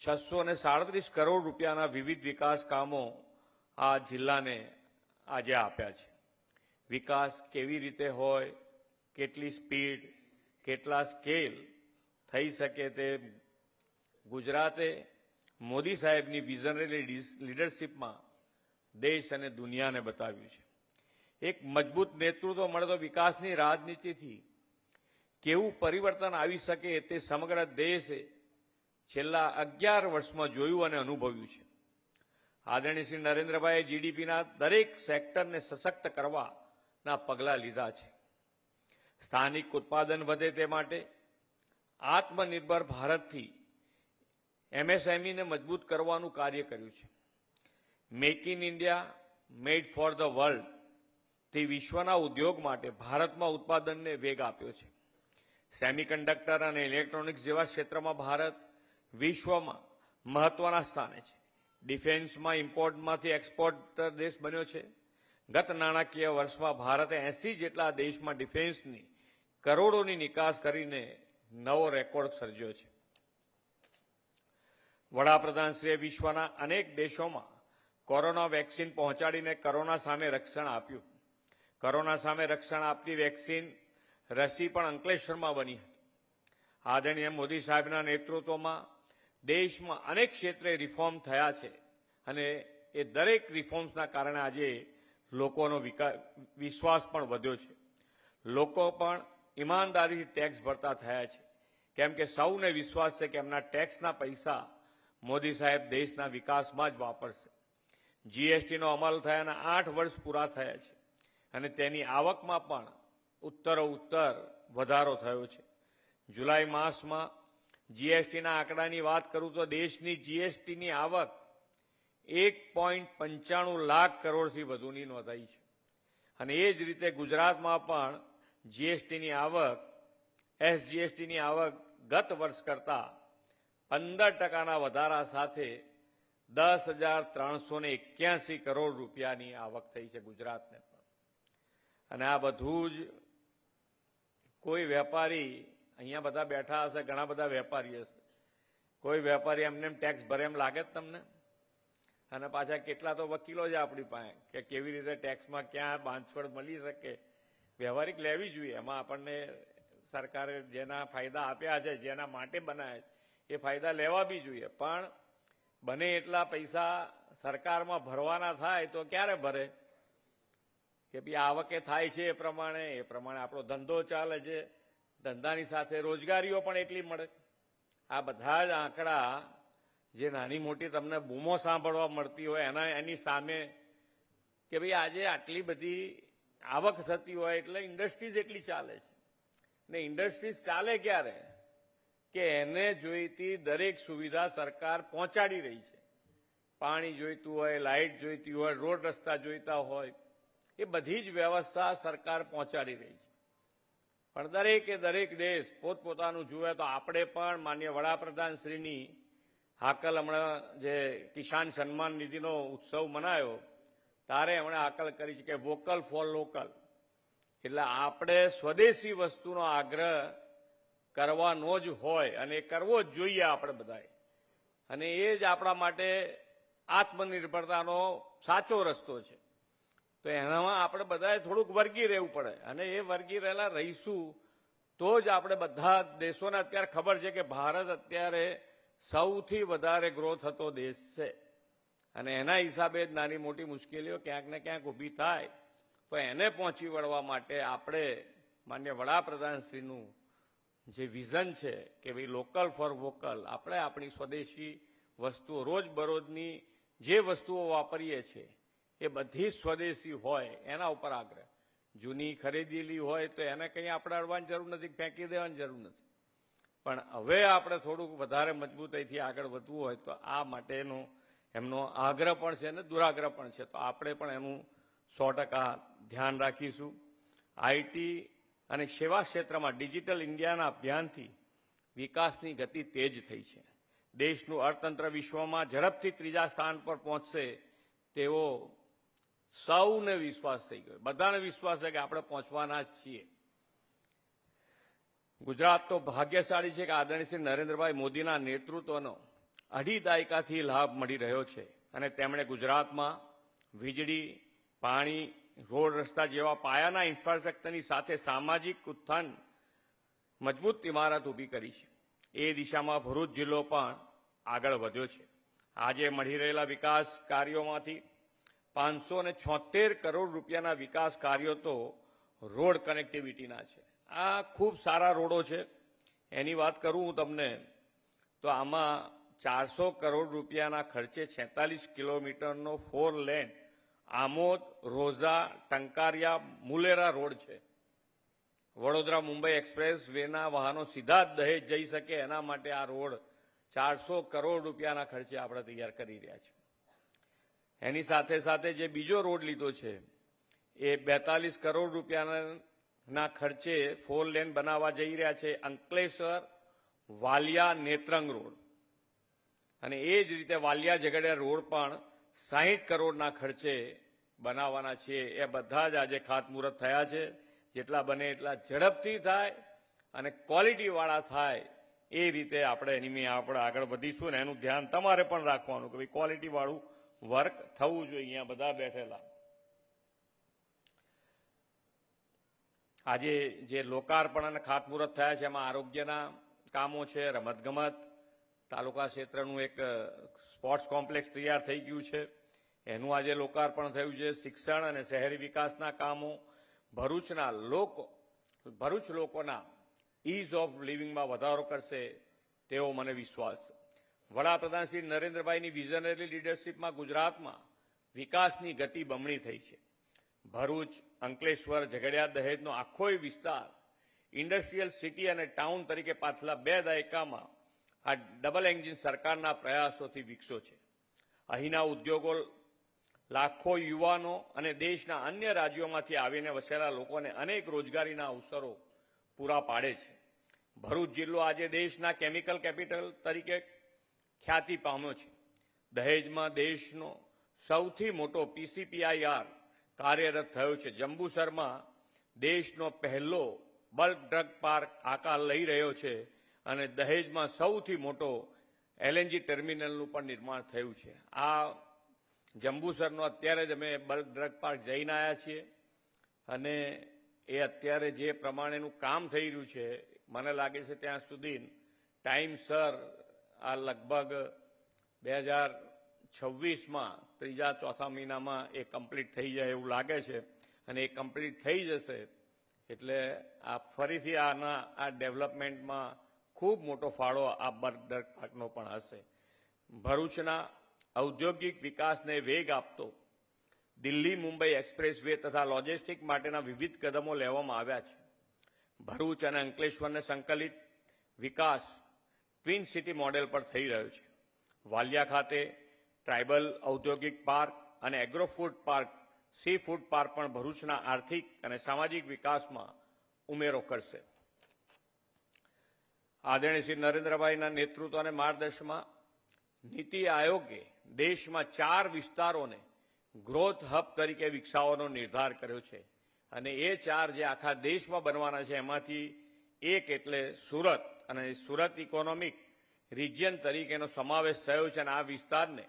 637 કરોડ રૂપિયાના વિવિધ વિકાસ કામો આ જિલ્લાને આજે આપ્યા છે. વિકાસ કેવી રીતે હોય, કેટલી સ્પીડ, કેટલા સ્કેલ થઈ શકે તે ગુજરાતે મોદી સાહેબની વિઝનરી લીડરશીપમાં દેશ અને દુનિયાને બતાવ્યું છે. એક મજબૂત નેતૃત્વ મળે તો વિકાસની રાજનીતિથી કેવું પરિવર્તન આવી શકે તે સમગ્ર દેશે છેલ્લા 11 વર્ષમાં જોયું અને અનુભવ્યું છે. આદરણીય શ્રી નરેન્દ્રભાઈએ જીડીપીના દરેક સેક્ટરને સશક્ત કરવાના પગલાં લીધા છે. સ્થાનિક ઉત્પાદન વધે તે માટે આત્મનિર્ભર ભારતથી એમએસએમઈને મજબૂત કરવાનું કાર્ય કર્યું છે. Make in India, made for the world તે વિશ્વના ઉદ્યોગ માટે ભારતમાં ઉત્પાદનને વેગ આપ્યો છે. સેમિકન્ડક્ટર અને ઇલેક્ટ્રોનિક્સ જેવા ક્ષેત્રમાં ભારત વિશ્વમાં મહત્વના સ્થાને છે. ડિફેન્સમાં ઇમ્પોર્ટમાંથી એક્સપોર્ટર દેશ બન્યો છે. ગત નાણાકીય વર્ષમાં ભારતે 80 જેટલા દેશમાં ડિફેન્સની કરોડોની નિકાસ કરીને નવો રેકોર્ડ સર્જ્યો છે. વડાપ્રધાનશ્રીએ વિશ્વના અનેક દેશોમાં કોરોના વેક્સિન પહોંચાડીને કોરોના સામે રક્ષણ આપ્યું. કોરોના સામે રક્ષણ આપતી વેક્સિન રસી પણ અંકલેશ્વરમાં બની હતી. આદરણીય મોદી સાહેબના નેતૃત્વમાં દેશમાં અનેક ક્ષેત્રે રિફોર્મ થયા છે અને એ દરેક રિફોર્મ્સના કારણે આજે લોકોનો વિશ્વાસ પણ વધ્યો છે. લોકો પણ ઈમાનદારીથી ટેક્સ ભરતા થયા છે, કેમ કે સૌને વિશ્વાસ છે કે એમના ટેક્સના પૈસા મોદી સાહેબ દેશના વિકાસમાં જ વાપરશે. જીએસટીનો અમલ થયાના 8 વર્ષ પૂરા થયા છે અને તેની આવકમાં પણ ઉત્તરોત્તર વધારો થયો છે. જુલાઈ માસમાં જીએસટીના આંકડાની વાત કરું તો દેશની જીએસટીની આવક 1.95 લાખ કરોડથી વધુની નોંધાઈ છે અને એ જ રીતે ગુજરાતમાં પણ જીએસટીની આવક, એસજીએસટીની આવક ગત વર્ષ કરતાં 15% વધારા સાથે 10,381 કરોડ રૂપિયાની આવક થઈ છે ગુજરાતને પણ. અને આ બધું જ કોઈ વેપારી, અહીંયા બધા બેઠા હશે, ઘણા બધા વેપારી હશે, કોઈ વેપારી એમને ટેક્સ ભરે એમ લાગે જ તમને? અને પાછા કેટલા તો વકીલો જ આપણી પાસે કે કેવી રીતે ટેક્સમાં ક્યાં બાંધછોડ મળી શકે. વ્યવહારિક લેવી જોઈએ. એમાં આપણને સરકારે જેના ફાયદા આપ્યા છે, જેના માટે બનાવ્યા છે, એ ફાયદા લેવા બી જોઈએ. પણ બને એટલા પૈસા સરકારમાં ભરવાના થાય તો ક્યારે ભરે? કે ભાઈ આવકે થાય છે એ પ્રમાણે આપણો ધંધો ચાલે છે, ધંધાની સાથે રોજગારીઓ પણ એટલી મળે. આ બધા જ આંકડા જે નાની મોટી તમને બૂમો સાંભળવા મળતી હોય એની સામે કે ભાઈ આજે આટલી બધી આવક થતી હોય એટલે ઇન્ડસ્ટ્રીઝ એટલી ચાલે છે. ને ઇન્ડસ્ટ્રીઝ ચાલે ક્યારે? કે એને જોઈતી દરેક સુવિધા સરકાર પહોંચાડી રહી છે. પાણી જોઈતું હોય, લાઇટ જોઈતી હોય, રોડ રસ્તા જોઈતા હોય, એ બધી જ વ્યવસ્થા સરકાર પહોંચાડી રહી છે. પણ દરેક દેશ પોતપોતાનું જુએ તો આપણે પણ માનનીય વડાપ્રધાન શ્રીની હાકલ હમણાં જે કિસાન સન્માન નિધિનો ઉત્સવ મનાયો ત્યારે એમણે હાકલ કરી છે કે વોકલ ફોર લોકલ. એટલે આપણે સ્વદેશી વસ્તુનો આગ્રહ કરવાનો જ હોય અને કરવો જ જોઈએ આપણે બધાએ. અને એ જ આપણા માટે આત્મનિર્ભરતાનો સાચો રસ્તો છે. તો એનામાં આપણે બધાએ થોડુંક વર્ગી રહેવું પડે, અને એ વર્ગી રહેલા રહીશું તો જ આપણે બધા દેશોને અત્યારે ખબર છે કે ભારત અત્યારે સૌથી વધારે ગ્રો થતો દેશ છે, અને એના હિસાબે જ નાની મોટી મુશ્કેલીઓ ક્યાંક ને ક્યાંક ઊભી થાય તો એને પહોંચી વળવા માટે આપણે માન્ય વડાપ્રધાનશ્રીનું જે વિઝન છે કે ભાઈ લોકલ ફોર વોકલ, આપણે આપણી સ્વદેશી વસ્તુઓ રોજબરોજની જે વસ્તુઓ વાપરીએ છીએ એ બધી જ સ્વદેશી હોય એના ઉપર આગ્રહ. જૂની ખરીદેલી હોય તો એને કંઈ આપણે અડવાની જરૂર નથી, ફેંકી દેવાની જરૂર નથી. પણ હવે આપણે થોડુંક વધારે મજબૂતાઈથી આગળ વધવું હોય તો આ માટેનો એમનો આગ્રહ પણ છે અને દુરાગ્રહ પણ છે. તો આપણે પણ એનું 100% ધ્યાન રાખીશું. આઈટી અને સેવા ક્ષેત્રમાં ડિજિટલ ઇન્ડિયાના અભિયાનથી વિકાસની ગતિ તેજ થઈ છે. દેશનું અર્થતંત્ર વિશ્વમાં ઝડપથી ત્રીજા સ્થાન પર પહોંચશે તેવો સૌને વિશ્વાસ થઈ ગયો. બધાને વિશ્વાસ છે કે આપણે પહોંચવાના જ છીએ. ગુજરાત તો ભાગ્યશાળી છે કે આદરણીય શ્રી નરેન્દ્રભાઈ મોદીના નેતૃત્વનો 2.5 દાયકાથી લાભ મળી રહ્યો છે, અને તેમણે ગુજરાતમાં વીજળી, પાણી, રોડ રસ્તા જેવા પાયાના ઇન્ફ્રાસ્ટ્રક્ચરની સાથે સામાજિક ઉત્થાન મજબૂત ઇમારત ઊભી કરી છે. એ દિશામાં ભરૂચ જિલ્લો પણ આગળ વધ્યો છે. આજે મળી રહેલા વિકાસ કાર્યોમાંથી 576 કરોડ રૂપિયાના વિકાસ કાર્યો તો રોડ કનેક્ટિવિટીના છે. આ ખૂબ સારા રોડો છે. એની વાત કરું હું તમને તો આમાં 400 કરોડ રૂપિયાના ખર્ચે 46 કિલોમીટરનો 4 લેન આમોદ, રોઝા, ટંકારિયા, મુલેરા રોડ છે. વડોદરા મુંબઈ એક્સપ્રેસ વેના વાહનો સીધા જ દહેજ જઈ શકે એના માટે આ રોડ 400 કરોડ રૂપિયાના ખર્ચે આપણે તૈયાર કરી રહ્યા છીએ. એની સાથે સાથે જે બીજો રોડ લીધો છે એ 42 કરોડ રૂપિયાના ખર્ચે 4 લેન બનાવવા જઈ રહ્યા છે, અંકલેશ્વર વાલિયા નેત્રંગ રોડ. અને એ જ રીતે વાલિયા ઝઘડિયા રોડ પણ 60 કરોડના ખર્ચે બનાવવાના છે. એ બધા જ આજે ખાતમુહૂર્ત થયા છે. જેટલા બને એટલા ઝડપથી થાય અને ક્વોલિટીવાળા થાય એ રીતે આપણે એની આપણે આગળ વધીશું. ને એનું ધ્યાન તમારે પણ રાખવાનું કે ભાઈ ક્વોલિટીવાળું વર્ક થવું જોઈએ. અહીંયા બધા બેઠેલા આજે જે લોકાર્પણ અને ખાતમુહૂર્ત થયા છે એમાં આરોગ્યના કામો છે, રમતગમત, તાલુકા ક્ષેત્રનું એક સ્પોર્ટ્સ કોમ્પ્લેક્સ તૈયાર થઈ ગયું છે, એનું આજે લોકાર્પણ થયું છે. શિક્ષણ અને શહેરી વિકાસના કામો, ભરૂચ લોકોના ઇઝ ઓફ લિવિંગમાં વધારો કરશે તેવો મને વિશ્વાસ છે. વડાપ્રધાન શ્રી નરેન્દ્રભાઈની વિઝનરી લીડરશીપમાં ગુજરાતમાં વિકાસની ગતિ બમણી થઈ છે. ભરૂચ, અંકલેશ્વર, ઝઘડિયા, દહેજનો આખોય વિસ્તાર ઇન્ડસ્ટ્રીયલ સિટી અને ટાઉન તરીકે પાછલા 2 દાયકામાં આ ડબલ એન્જિન સરકારના પ્રયાસોથી વિકસ્યો છે. અહીંના ઉદ્યોગો લાખો યુવાનો અને દેશના અન્ય રાજ્યોમાંથી આવીને વસેલા લોકોને અનેક રોજગારીના અવસરો પૂરા પાડે છે. ભરૂચ જિલ્લો આજે દેશના કેમિકલ કેપિટલ તરીકે ખ્યાતિ પામ્યો છે. દહેજમાં દેશનો સૌથી મોટો PCPIR કાર્યરત થયો છે. જંબુસરમાં દેશનો પહેલો બલ્ક ડ્રગ પાર્ક આકાર લઈ રહ્યો છે, અને દહેજમાં સૌથી મોટો LNG ટર્મિનલનું પણ નિર્માણ થયું છે. આ જંબુસરનો અત્યારે જ અમે બલ્ક ડ્રગ પાર્ક જઈને આવ્યા છીએ, અને એ અત્યારે જે પ્રમાણેનું કામ થઈ રહ્યું છે મને લાગે છે ત્યાં સુધી ટાઈમસર આ લગભગ 2026માં ત્રીજા ચોથા મહિનામાં એ કમ્પ્લીટ થઈ જાય એવું લાગે છે. અને એ કમ્પ્લીટ થઈ જશે એટલે આ ફરીથી આ ડેવલપમેન્ટમાં ખૂબ મોટો ફાળો આ બલ્ક ડ્રગ પાર્કનો પણ હશે. ભરૂચના ઔદ્યોગિક વિકાસને વેગ આપતો દિલ્હી મુંબઈ એક્સપ્રેસ વે તથા લોજિસ્ટિક માટેના વિવિધ કદમો લેવામાં આવ્યા છે. ભરૂચ અને અંકલેશ્વરને સંકલિત વિકાસ ટ્વિન સિટી મોડેલ પર થઈ રહ્યો છે. વાલિયા ખાતે ટ્રાઇબલ ઔદ્યોગિક પાર્ક અને agro food park, C food park પણ ભરૂચના આર્થિક અને સામાજિક વિકાસમાં ઉમેરો કરશે. આદરણીય શ્રી નરેન્દ્રભાઈના નેતૃત્વ અને માર્ગદર્શનમાં નીતિ આયોગે દેશમાં 4 વિસ્તારોને ગ્રોથ હબ તરીકે વિકસાવવાનો નિર્ધાર કર્યો છે, અને એ 4 જે આખા દેશમાં બનવાના છે એમાંથી એક એટલે સુરત, અને સુરત ઇકોનોમિક રિજિયન તરીકેનો સમાવેશ થયો છે. અને આ વિસ્તારને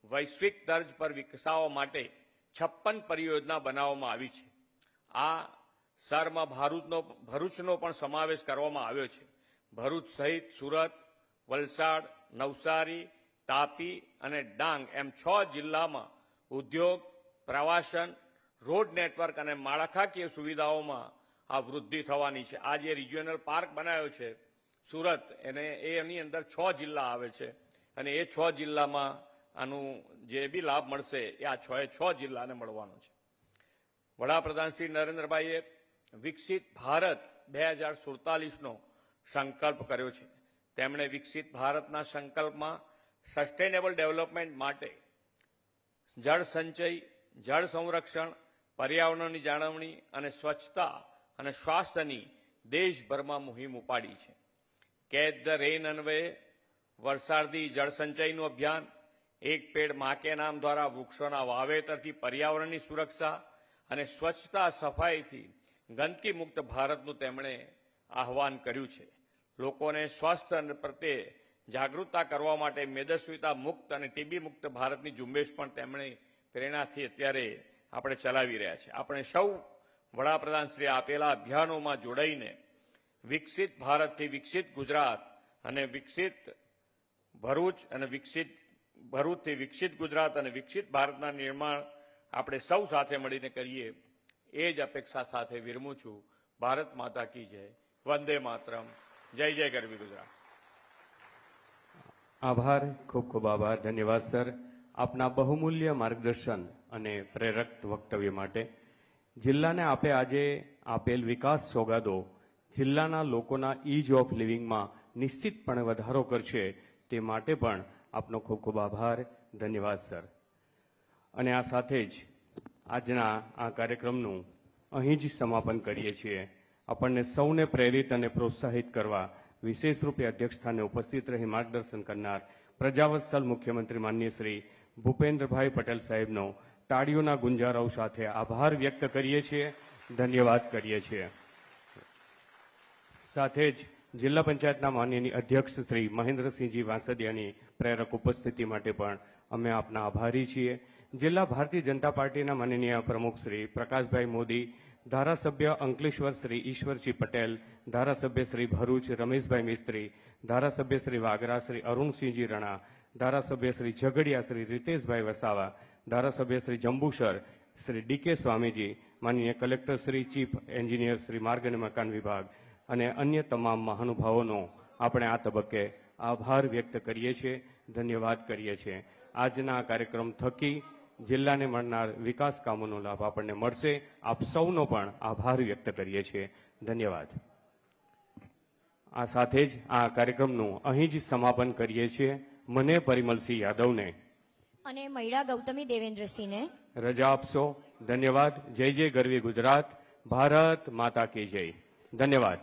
વૈશ્વિક દર્જ પર વિકસાવવા માટે 56 પરિયોજના બનાવવામાં આવી છે. આ સરમાં ભરૂચનો પણ સમાવેશ કરવામાં આવ્યો છે. ભરૂચ સહિત સુરત, વલસાડ, નવસારી, તાપી અને ડાંગ એમ 6 જિલ્લામાં ઉદ્યોગ, પ્રવાસન, રોડ નેટવર્ક અને માળખાકીય સુવિધાઓમાં આ વૃદ્ધિ થવાની છે. આ જે રિજિયોનલ પાર્ક બનાવ્યો છે સુરત, એની અંદર 6 જિલ્લા આવે છે અને એ 6 જિલ્લામાં આનું જે બી લાભ મળશે એ આ 6 જિલ્લાને મળવાનો છે. વડાપ્રધાન શ્રી નરેન્દ્રભાઈએ વિકસિત ભારત 2047નો સંકલ્પ કર્યો છે. તેમણે વિકસિત ભારતના સંકલ્પમાં સસ્ટેનેબલ ડેવલપમેન્ટ માટે જળ સંચય, જળ સંરક્ષણ, પર્યાવરણની જાળવણી અને સ્વચ્છતા અને સ્વાસ્થ્યની દેશભરમાં મુહિમ ઉપાડી છે. કેચ ધ રેઇન અન્વયે વરસાદી જળ સંચયનું અભિયાન, એક પેડ મા કે નામ દ્વારા વૃક્ષોના વાવેતરથી પર્યાવરણની સુરક્ષા અને સ્વચ્છતા સફાઈથી ગંદકી મુક્ત ભારતનું તેમણે આહવાન કર્યું છે. લોકોને સ્વાસ્થ્ય પ્રત્યે જાગૃતતા કરવા માટે મેદસ્વીતા મુક્ત અને ટીબી મુક્ત ભારતની ઝુંબેશ પણ તેમણે પ્રેરણાથી અત્યારે આપણે ચલાવી રહ્યા છીએ. આપણે સૌ વડાપ્રધાનશ્રીએ આપેલા અભિયાનોમાં જોડાઈને વિકસિત ભારતથી વિકસિત ગુજરાત અને વિકસિત ભરૂચ અને ભરૂચથી વિકસિત ગુજરાત અને વિકસિત ભારતના નિર્માણ આપણે સૌ સાથે મળીને કરીએ એ જ અપેક્ષા સાથે વિરમું છું. ભારત માતા કી જય. વંદે માતરમ. જય જય ગરવી ગુજરાત. આભાર, ખૂબ ખૂબ આભાર, ધન્યવાદ સર, આપના બહુમૂલ્ય માર્ગદર્શન અને પ્રેરક વક્તવ્ય માટે. જિલ્લાને આપે આજે આપેલ વિકાસ સોગાદો જિલ્લાના લોકોના ઇઝ ઓફ લિવિંગમાં નિશ્ચિતપણે વધારો કરશે, તે માટે પણ આપનો ખૂબ ખૂબ આભાર, ધન્યવાદ સર. અને આ સાથે જ આજના આ કાર્યક્રમનું અહીં જ સમાપન કરીએ છીએ. આપણને સૌને પ્રેરિત અને પ્રોત્સાહિત કરવા વિશેષ રૂપે અધ્યક્ષસ્થાને ઉપસ્થિત રહી માર્ગદર્શન કરનાર પ્રજાવત્સલ મુખ્યમંત્રી માનનીય શ્રી ભૂપેન્દ્રભાઈ પટેલ સાહેબનો તાળીઓના ગુંજારાઓ સાથે આભાર વ્યક્ત કરીએ છીએ, ધન્યવાદ કરીએ છીએ. સાથે જ જિલ્લા પંચાયતના માનનીય અધ્યક્ષ શ્રી મહેન્દ્રસિંહજી વાંસદિયાની પ્રેરક ઉપસ્થિતિ માટે પણ અમે આપના આભારી છીએ. જિલ્લા ભારતીય જનતા પાર્ટીના માનનીય પ્રમુખ શ્રી પ્રકાશભાઈ મોદી, ધારાસભ્ય અંકલેશ્વર શ્રી ઈશ્વરસિંહ પટેલ, ધારાસભ્ય શ્રી ભરૂચ રમેશભાઈ મિસ્ત્રી, ધારાસભ્ય શ્રી વાગરા શ્રી અરુણસિંહજી રણા, ધારાસભ્ય શ્રી ઝઘડિયા શ્રી રીતેશભાઈ વસાવા, ધારાસભ્ય શ્રી જંબુસર શ્રી ડીકે સ્વામીજી, માનનીય collector Shri, chief engineer Shri માર્ગ અને મકાન વિભાગ અને અન્ય તમામ મહાનુભાવોનો આપણે આ તબક્કે આભાર વ્યક્ત કરીએ છીએ, ધન્યવાદ કરીએ છીએ. આજના આ કાર્યક્રમ થકી જિલ્લાને મળનાર વિકાસ કામોનો લાભ આપણને મળશે. આપ સૌનો પણ આભાર વ્યક્ત કરીએ છીએ, ધન્યવાદ. આ સાથે જ આ કાર્યક્રમનું અહીં જ સમાપન કરીએ છીએ. મને પરિમલસિંહ યાદવને અને મહિલા ગૌતમી દેવેન્દ્રસિંહને રજા આપશો. ધન્યવાદ. જય જય ગરવી ગુજરાત. ભારત માતા કી જય. ધન્યવાદ.